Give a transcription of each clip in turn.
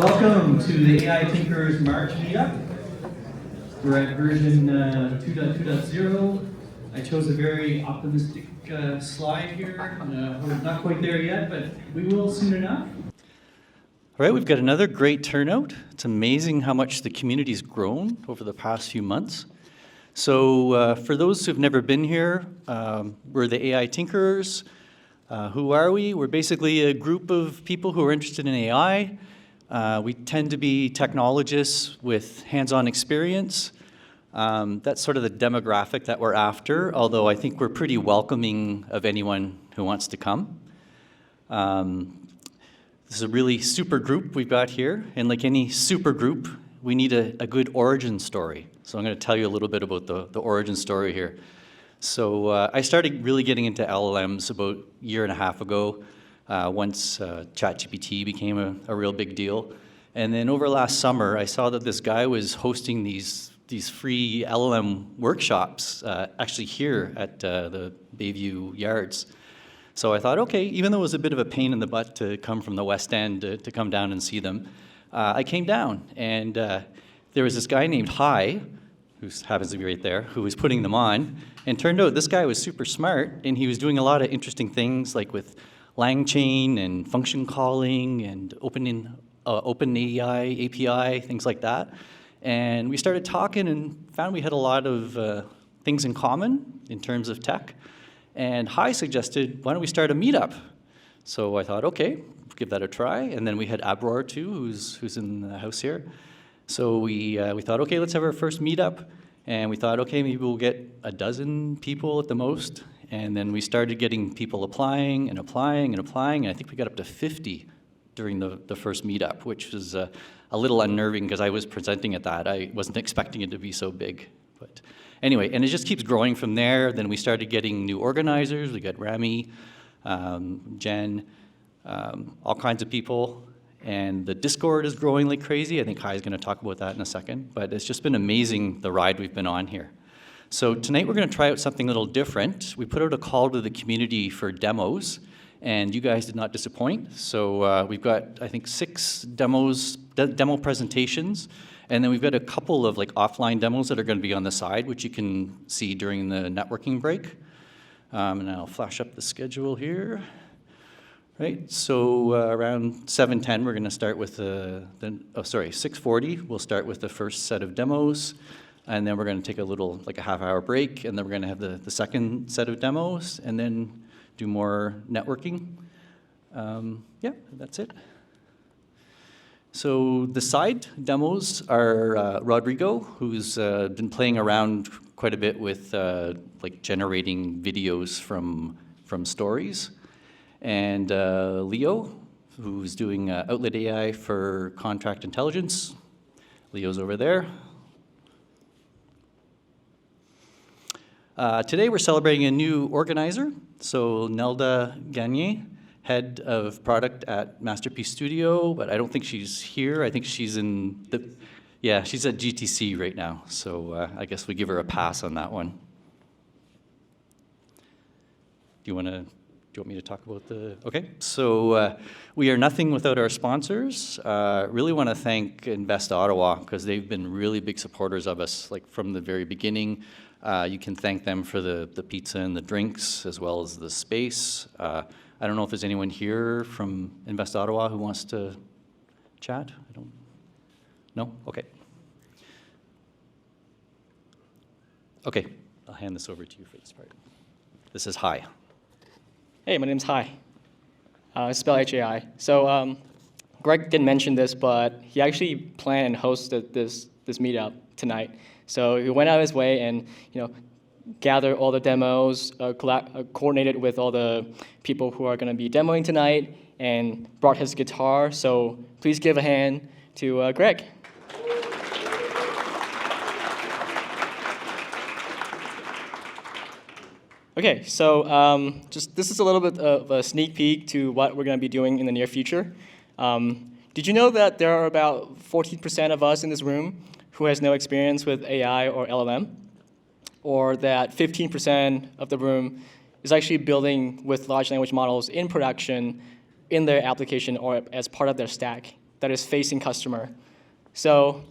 Welcome to the AI Tinkerers March Meetup. We're at version 2.2.0. I chose a very optimistic slide here. We're not quite there yet, but we will soon enough. All right, we've got another great turnout. It's amazing how much the community's grown over the past few months. So for those who've never been here, we're the AI Tinkerers. Who are we? We're basically a group of people who are interested in AI. We tend to be technologists with hands-on experience. That's sort of the demographic that we're after, although I think we're pretty welcoming of anyone who wants to come. This is a really super group we've got here, and like any super group, we need a good origin story. So I'm going to tell you a little bit about the origin story here. So I started really getting into LLMs about a year and a half ago, once ChatGPT became a real big deal. And then over last summer, I saw that this guy was hosting these free LLM workshops actually here at the Bayview Yards. So I thought, okay, even though it was a bit of a pain in the butt to come from the West End to come down and see them, I came down. And there was this guy named Hai, who happens to be right there, who was putting them on. And turned out this guy was super smart, and he was doing a lot of interesting things, like with LangChain and function calling and OpenAI API, things like that. And we started talking and found we had a lot of things in common in terms of tech. And Hai suggested, why don't we start a meetup? So I thought, okay, give that a try. And then we had Abror too, who's in the house here. So we thought, okay, let's have our first meetup. And we thought, okay, maybe we'll get a dozen people at the most. And then we started getting people applying and applying and applying. And I think we got up to 50 during the first meetup, which was a little unnerving because I was presenting at that. I wasn't expecting it to be so big. But anyway, and it just keeps growing from there. Then we started getting new organizers. We got Rami, Jen, all kinds of people. And the Discord is growing like crazy. I think Hai's going to talk about that in a second. But it's just been amazing, the ride we've been on here. So tonight we're going to try out something a little different. We put out a call to the community for demos, and you guys did not disappoint. So we've got, I think, 6 demo presentations. And then we've got a couple of like offline demos that are going to be on the side, which you can see during the networking break. And I'll flash up the schedule here. Right, so around 7:10, we're going to start with 6:40, we'll start with the first set of demos, and then we're going to take a little, like a half-hour break, and then we're going to have the second set of demos, and then do more networking. Yeah, that's it. So the side demos are Rodrigo, who's been playing around quite a bit with like generating videos from stories. And Leo, who's doing Outlet AI for contract intelligence. Leo's over there. Today we're celebrating a new organizer. So Nelda Gagné, head of product at Masterpiece Studio, but I don't think she's here. I think she's she's at GTC right now. So I guess we give her a pass on that one. Do you want me to talk about okay? So we are nothing without our sponsors. Really want to thank Invest Ottawa because they've been really big supporters of us, like from the very beginning. You can thank them for the pizza and the drinks as well as the space. I don't know if there's anyone here from Invest Ottawa who wants to chat. No? Okay. Okay, I'll hand this over to you for this part. This is Hai. Hey, my name's Hai. I spell H-A-I. So Greg didn't mention this, but he actually planned and hosted this meetup tonight. So he went out of his way and gathered all the demos, coordinated with all the people who are going to be demoing tonight, and brought his guitar. So please give a hand to Greg. Okay, so this is a little bit of a sneak peek to what we're going to be doing in the near future. Did you know that there are about 14% of us in this room who has no experience with AI or LLM? Or that 15% of the room is actually building with large language models in production in their application or as part of their stack? that is facing customer. So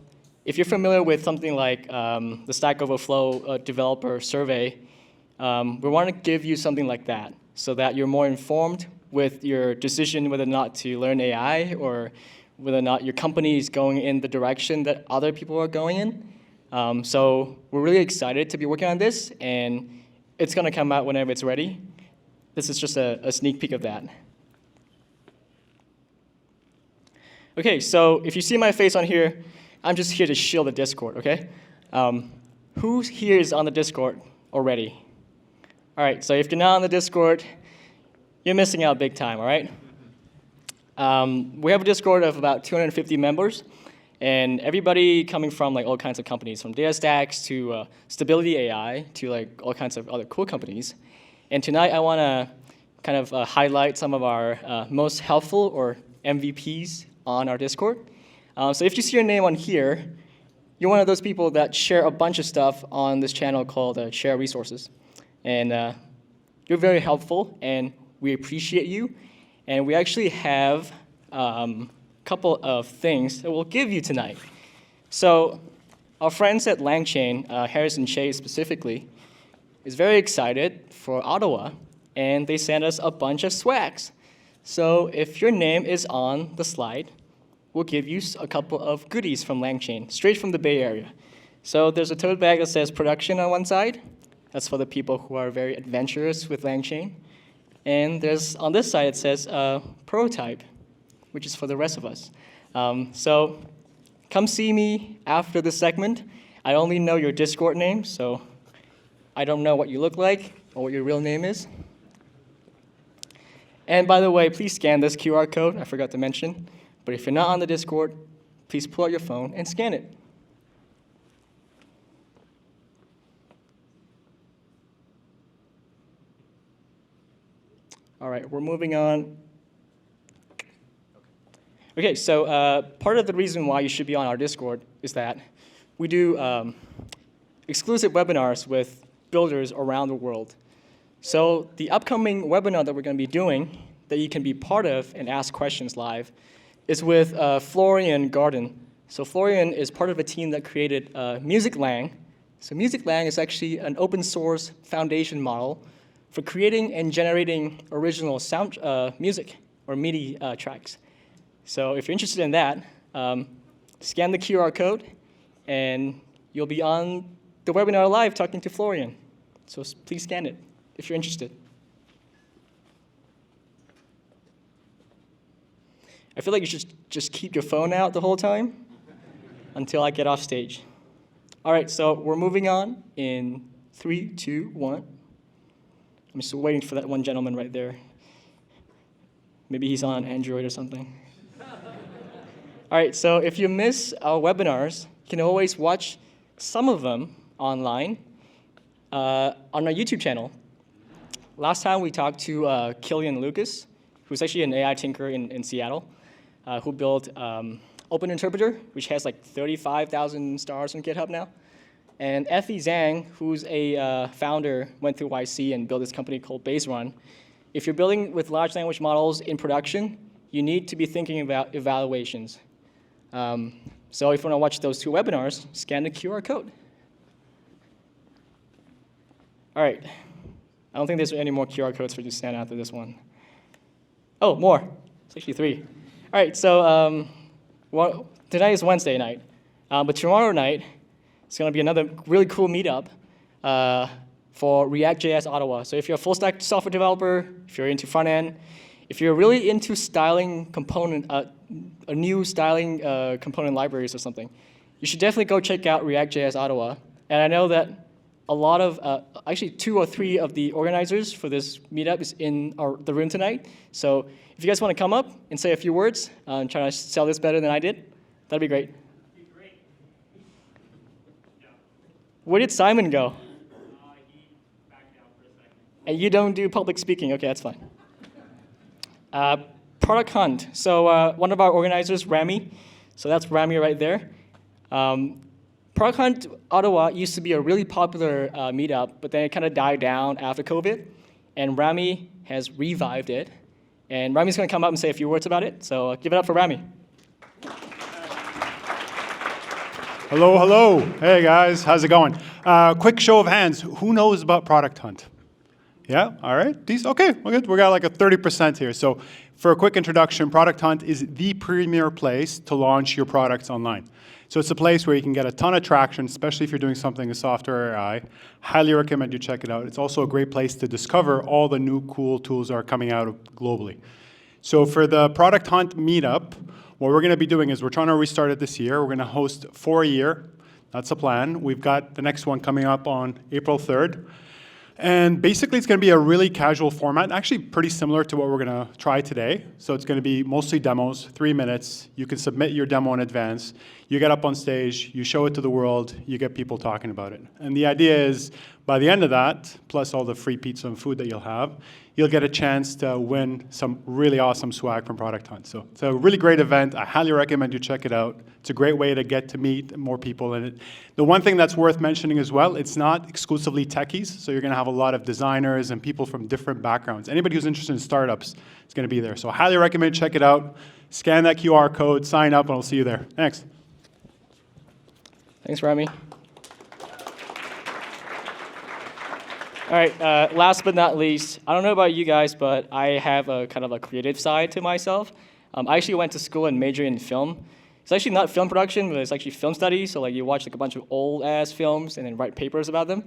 if you're familiar with something like the Stack Overflow developer survey, we want to give you something like that so that you're more informed with your decision whether or not to learn AI or whether or not your company is going in the direction that other people are going in. So we're really excited to be working on this, and it's going to come out whenever it's ready. This is just a sneak peek of that. Okay, so if you see my face on here, I'm just here to shield the Discord, okay? Who here is on the Discord already? All right, so if you're not on the Discord, you're missing out big time, all right? We have a Discord of about 250 members, and everybody coming from like all kinds of companies, from DataStax to Stability AI to like all kinds of other cool companies. And tonight I want to kind of highlight some of our most helpful or MVPs on our Discord. So if you see your name on here, you're one of those people that share a bunch of stuff on this channel called Share Resources. And you're very helpful, and we appreciate you. And we actually have a couple of things that we'll give you tonight. So our friends at LangChain, Harrison Chase specifically, is very excited for Ottawa, and they sent us a bunch of swags. So if your name is on the slide, we'll give you a couple of goodies from LangChain, straight from the Bay Area. So there's a tote bag that says production on one side. That's for the people who are very adventurous with LangChain. And there's on this side, it says prototype, which is for the rest of us. So come see me after this segment. I only know your Discord name, so I don't know what you look like or what your real name is. And by the way, please scan this QR code. I forgot to mention. But if you're not on the Discord, please pull out your phone and scan it. All right, we're moving on. Okay, so part of the reason why you should be on our Discord is that we do exclusive webinars with builders around the world. So the upcoming webinar that we're going to be doing that you can be part of and ask questions live is with Florian Garden. So Florian is part of a team that created MusicLang. So MusicLang is actually an open source foundation model for creating and generating original sound music or MIDI tracks. So if you're interested in that, scan the QR code, and you'll be on the webinar live talking to Florian. So please scan it if you're interested. I feel like you should just keep your phone out the whole time until I get off stage. All right, so we're moving on in 3, 2, 1. I'm just waiting for that one gentleman right there. Maybe he's on Android or something. All right, so if you miss our webinars, you can always watch some of them online on our YouTube channel. Last time we talked to Killian Lucas, who's actually an AI tinker in Seattle, who built Open Interpreter, which has like 35,000 stars on GitHub now. And Effie Zhang, who's a founder, went through YC and built this company called BaseRun. If you're building with large language models in production, you need to be thinking about evaluations. So if you want to watch those 2 webinars, scan the QR code. All right. I don't think there's any more QR codes for you to scan after this one. Oh, more. It's actually 3. All right, so tonight is Wednesday night. But tomorrow night, it's going to be another really cool meetup for Reactjs Ottawa. So if you're a full-stack software developer, if you're into front-end, if you're really into styling component, a new styling component libraries or something, you should definitely go check out Reactjs Ottawa. And I know that a lot of, actually 2 or 3 of the organizers for this meetup is in the room tonight. So if you guys want to come up and say a few words and try to sell this better than I did, that'd be great. Where did Simon go? He backed out for a second. And you don't do public speaking? Okay, that's fine. Product Hunt. So one of our organizers, Rami. So that's Rami right there. Product Hunt Ottawa used to be a really popular meetup, but then it kind of died down after COVID. And Rami has revived it. And Rami's going to come up and say a few words about it. So give it up for Rami. Hello, hello. Hey guys, how's it going? Quick show of hands. Who knows about Product Hunt? Yeah, all right. Okay, we're good. We got like a 30% here. So for a quick introduction, Product Hunt is the premier place to launch your products online. So it's a place where you can get a ton of traction, especially if you're doing something in software or AI. Highly recommend you check it out. It's also a great place to discover all the new cool tools that are coming out globally. So for the Product Hunt meetup, what we're going to be doing is we're trying to restart it this year. We're going to host for a year. That's the plan. We've got the next one coming up on April 3rd. And basically, it's going to be a really casual format, actually pretty similar to what we're going to try today. So it's going to be mostly demos, 3 minutes. You can submit your demo in advance. You get up on stage, you show it to the world, you get people talking about it. And the idea is, by the end of that, plus all the free pizza and food that you'll have, you'll get a chance to win some really awesome swag from Product Hunt. So it's a really great event. I highly recommend you check it out. It's a great way to get to meet more people in it. The one thing that's worth mentioning as well, it's not exclusively techies, so you're going to have a lot of designers and people from different backgrounds. Anybody who's interested in startups is going to be there. So I highly recommend check it out. Scan that QR code, sign up, and I'll see you there. Thanks. Thanks, Remy. All right, last but not least, I don't know about you guys, but I have a kind of a creative side to myself. I actually went to school and majored in film. It's actually not film production, but it's actually film studies. So like you watch like a bunch of old ass films and then write papers about them.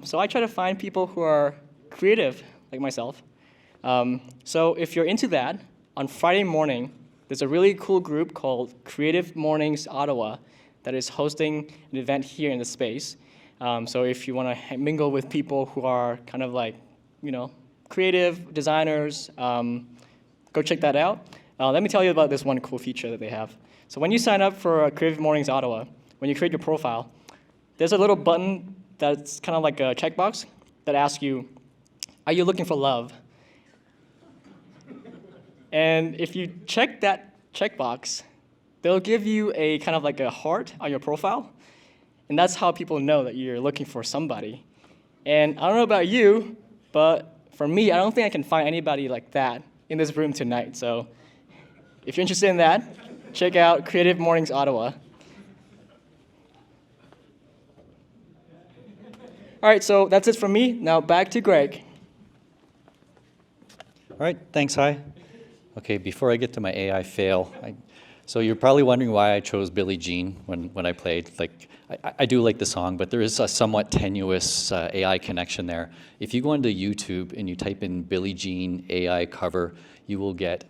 So I try to find people who are creative, like myself. So if you're into that, on Friday morning, there's a really cool group called Creative Ottawa that is hosting an event here in the space. So if you want to mingle with people who are kind of like, creative designers, go check that out. Let me tell you about this one cool feature that they have. So when you sign up for Creative Mornings Ottawa, when you create your profile, there's a little button that's kind of like a checkbox that asks you, are you looking for love? And if you check that checkbox, they'll give you a kind of like a heart on your profile. And that's how people know that you're looking for somebody. And I don't know about you, but for me, I don't think I can find anybody like that in this room tonight. So if you're interested in that, check out Creative Mornings Ottawa. All right, so that's it from me. Now back to Greg. All right, thanks, Hi. Okay, before I get to my AI fail, so you're probably wondering why I chose Billie Jean when I played. Like, I do like the song, but there is a somewhat tenuous AI connection there. If you go onto YouTube and you type in Billie Jean AI cover, you will get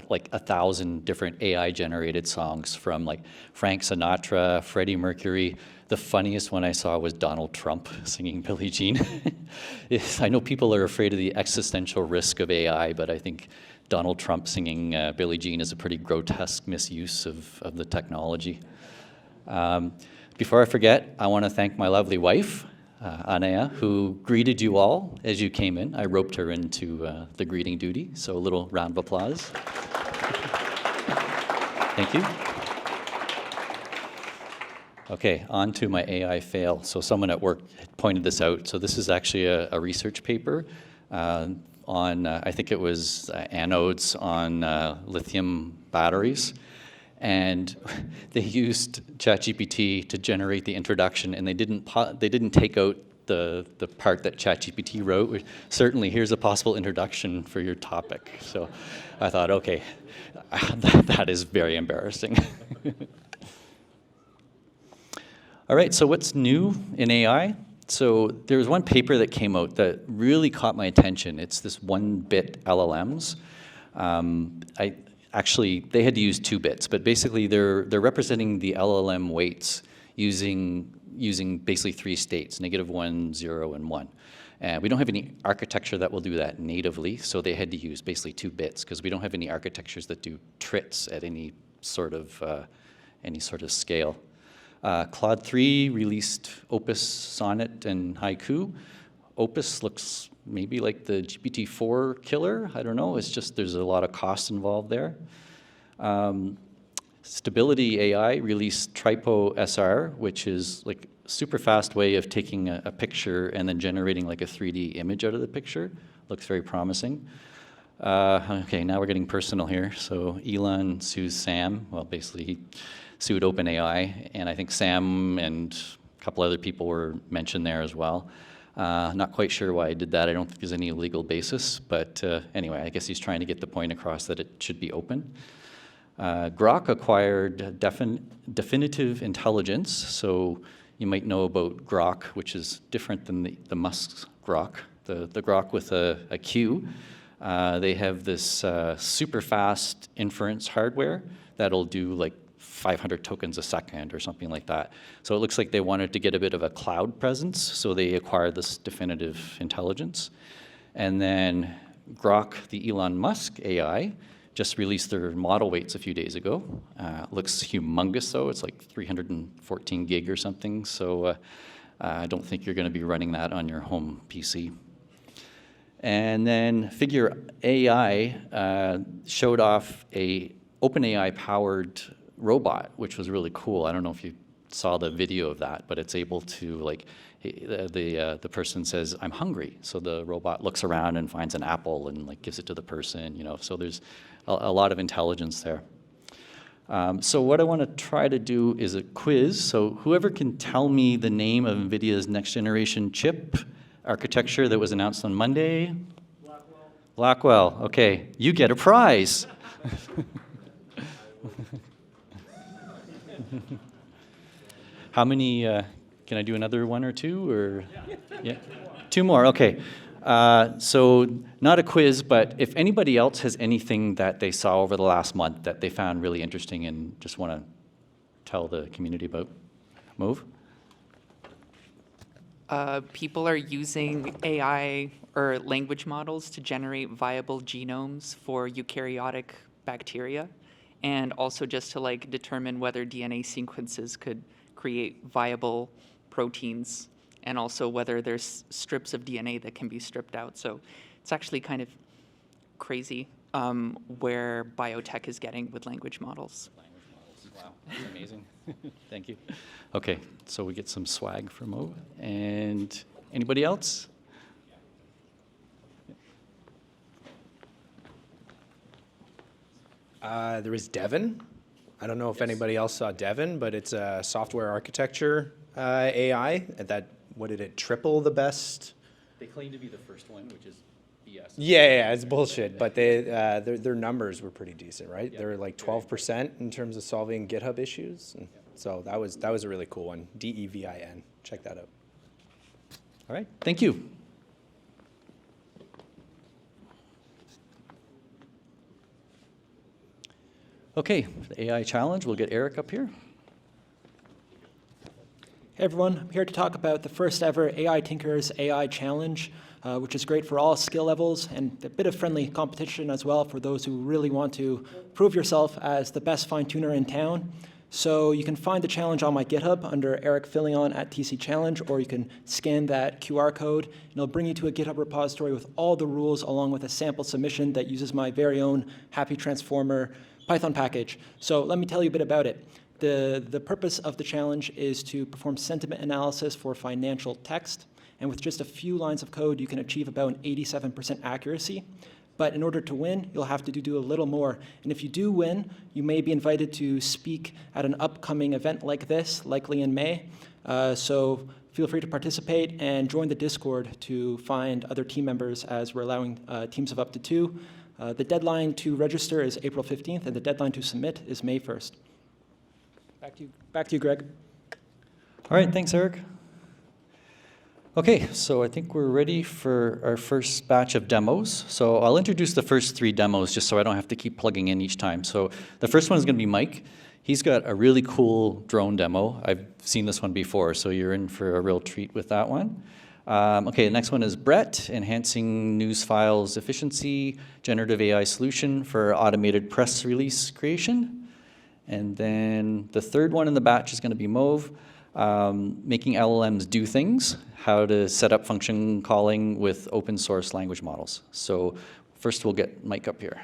like 1,000 different AI-generated songs from like Frank Sinatra, Freddie Mercury. The funniest one I saw was Donald Trump singing Billie Jean. I know people are afraid of the existential risk of AI, but I think Donald Trump singing Billie Jean is a pretty grotesque misuse of the technology. Before I forget, I want to thank my lovely wife, Anaya, who greeted you all as you came in. I roped her into the greeting duty, so a little round of applause. Thank you. Okay, on to my AI fail. So someone at work pointed this out. So this is actually a research paper on, I think it was anodes on lithium batteries. And they used ChatGPT to generate the introduction, and they didn't take out the part that ChatGPT wrote, which certainly here's a possible introduction for your topic. So I thought, okay, that is very embarrassing. All right, so what's new in AI? So there was one paper that came out that really caught my attention. It's this 1-bit LLMs. Actually, they had to use 2 bits, but basically they're representing the LLM weights using basically 3 states, -1, 0, and 1. And we don't have any architecture that will do that natively, so they had to use basically 2 bits because we don't have any architectures that do trits at any sort of scale. Claude 3 released Opus, Sonnet, and Haiku. Opus looks maybe like the GPT-4 killer. I don't know. It's just there's a lot of cost involved there. Stability AI released Tripo SR, which is like a super fast way of taking a picture and then generating like a 3D image out of the picture. Looks very promising. Okay, now we're getting personal here. So Elon sues Sam. Well, basically sued OpenAI, and I think Sam and a couple other people were mentioned there as well. Not quite sure why he did that. I don't think there's any legal basis, but anyway, I guess he's trying to get the point across that it should be open. Grok acquired definitive intelligence, so you might know about Grok, which is different than the Musk's Grok, the Grok with a Q. They have this super fast inference hardware that'll do like 500 tokens a second or something like that. So it looks like they wanted to get a bit of a cloud presence, so they acquired this definitive intelligence. And then Grok, the Elon Musk AI, just released their model weights a few days ago. Looks humongous though, it's like 314 gig or something, so I don't think you're gonna be running that on your home PC. And then Figure AI showed off a OpenAI powered robot, which was really cool. I don't know if you saw the video of that, but it's able to, like, the person says, "I'm hungry," so the robot looks around and finds an apple and like gives it to the person, you know. So there's a lot of intelligence there. So what I want to try to do is a quiz. So whoever can tell me the name of NVIDIA's next generation chip architecture that was announced on Monday? Blackwell. Okay, you get a prize. How many, can I do another one or two, or? Yeah. Two more, okay. So not a quiz, but if anybody else has anything that they saw over the last month that they found really interesting and just want to tell the community about, move. People are using AI or language models to generate viable genomes for eukaryotic bacteria, and also just to like determine whether DNA sequences could create viable proteins, and also whether there's strips of DNA that can be stripped out. So it's actually kind of crazy where biotech is getting with language models. Wow, that's amazing. Thank you. Okay, so we get some swag for Mo. And anybody else? There was Devon. I don't know if anybody else saw Devon, but it's a software architecture AI. That, what did it, triple the best? They claim to be the first one, which is BS. Yeah, it's bullshit. But they, their numbers were pretty decent, right? Yeah. They're like 12% in terms of solving GitHub issues. And so that was a really cool one. Devin. Check that out. All right, thank you. Okay, the AI challenge, we'll get Eric up here. Hey everyone, I'm here to talk about the first ever AI Tinkerers AI Challenge, which is great for all skill levels and a bit of friendly competition as well for those who really want to prove yourself as the best fine-tuner in town. So you can find the challenge on my GitHub under Eric Fillion at TC Challenge, or you can scan that QR code and it'll bring you to a GitHub repository with all the rules along with a sample submission that uses my very own Happy Transformer Python package. So let me tell you a bit about it. The purpose of the challenge is to perform sentiment analysis for financial text, and with just a few lines of code, you can achieve about an 87% accuracy. But in order to win, you'll have to do a little more. And if you do win, you may be invited to speak at an upcoming event like this, likely in May. So feel free to participate and join the Discord to find other team members, as we're allowing teams of up to 2. The deadline to register is April 15th, and the deadline to submit is May 1st. Back to you, Greg. All right, thanks, Eric. Okay, so I think we're ready for our first batch of demos. So I'll introduce the first 3 demos just so I don't have to keep plugging in each time. So the first one is going to be Mike. He's got a really cool drone demo. I've seen this one before, so you're in for a real treat with that one. Okay, the next one is Brett, enhancing news files efficiency, generative AI solution for automated press release creation. And then the third one in the batch is going to be Mauve, making LLMs do things, how to set up function calling with open source language models. So first we'll get Mike up here.